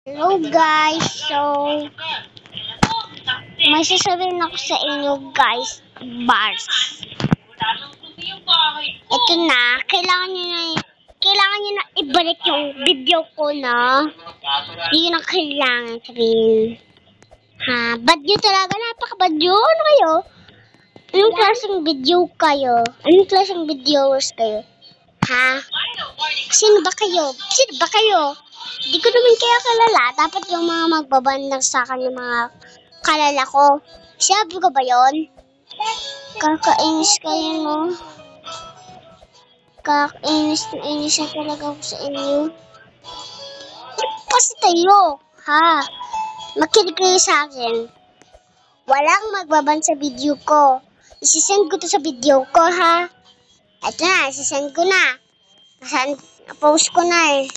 Hello guys, so may sasabihin ako sa inyo guys, bars. Ito na, kailangan nyo na ibalik yung video ko na yun ang kailangan sabihin. Ha, bad nyo talaga, napaka-bad nyo. Ano kayo? Anong klaseng video kayo? Anong klaseng videos kayo? Ha? Sino ba kayo? Sino ba kayo? Hindi ko naman kayo kalala. Dapat yung mga magbabandang sa akin yung mga kalala ko. Sabi ko ba yun? Kakainis kayo, no? Kakainis na inis na talaga ako sa inyo. Kasi tayo, ha? Makinig kayo sa akin. Walang magbaban sa video ko. Isisend ko to sa video ko, ha? Ito na, isisend ko na. Na-post ko na eh.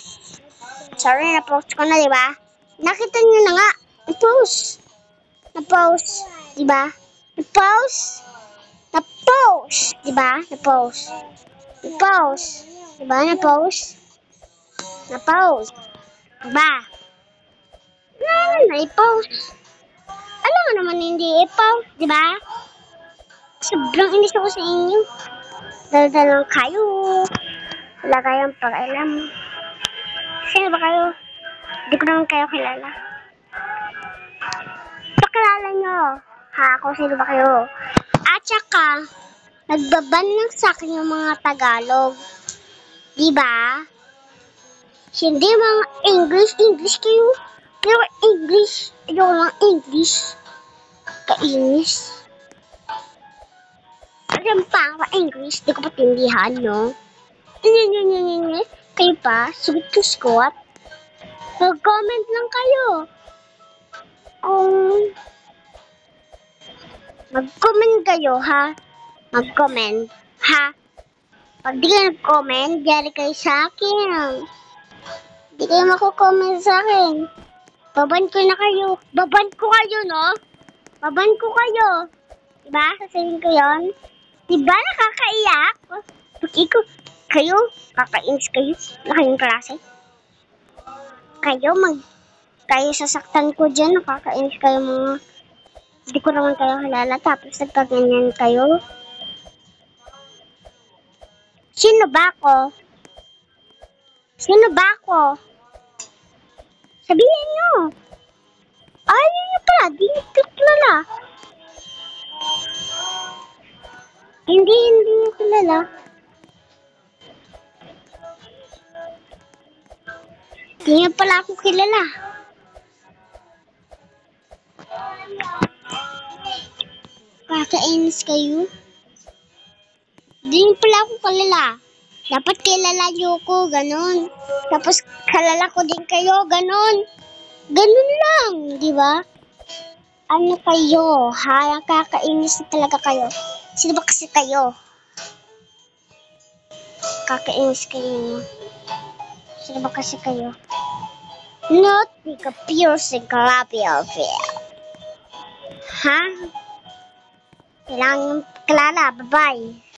Sorry, na-post ko na, di ba? Nakita nyo na nga. Na-post. Na-post. Di ba? Na-post. Na-post. Di ba? Na-post. Na-post. Di ba? Na-post. Na-post. Di ba? Na-post. Alam mo naman hindi i-post, di ba? Sobrang inis ako sa inyo. Dala-dalang kayo. Wala kayong pag-alam. Sino ba kayo? Hindi ko naman kayo kilala. Pakilala nyo. Ha, kung sino ba kayo. At saka, nagbaban lang sa akin yung mga Tagalog. Diba? Hindi mga English kayo. Pero English. Ayaw mga English. Kainis. Alam pa English. Di ko patindihan, no? Kayo pa, sugot-sugot. Mag-comment lang kayo. Mag-comment kayo, ha? Mag-comment, ha? Pag di kayo nag-comment, diyan kayo sa akin. Di kayo mako-comment sa akin. Baban ko na kayo. Baban ko kayo, no? Baban ko kayo. Diba? Sasabihin ko yun. Diba nakakaiyak? Pag ikaw, kayo, kakainis kayo. Wala kayong klase. Kayo sasaktan ko dyan. Nakakainis kayo mga, hindi ko naman kayo halala. Tapos nagkaganyan kayo. Sino ba ako? Sino ba ako? Sabihin nyo. Ayaw nyo pala. Di nyo kilala. Hindi nyo kilala. Hindi nyo pala ako kilala. Kakainis kayo. Hindi nyo pala ako kilala. Dapat kilala nyo ko, ganon. Tapos kalala ko din kayo, ganon. Ganon lang, di ba? Ano kayo, ha? Kakainis na talaga kayo. Sino ba kasi kayo? Kakainis kayo. Sino ba kasi kayo? Not like a piercing Calabia affair. Ha? Kailangan yung kilala. Bye-bye.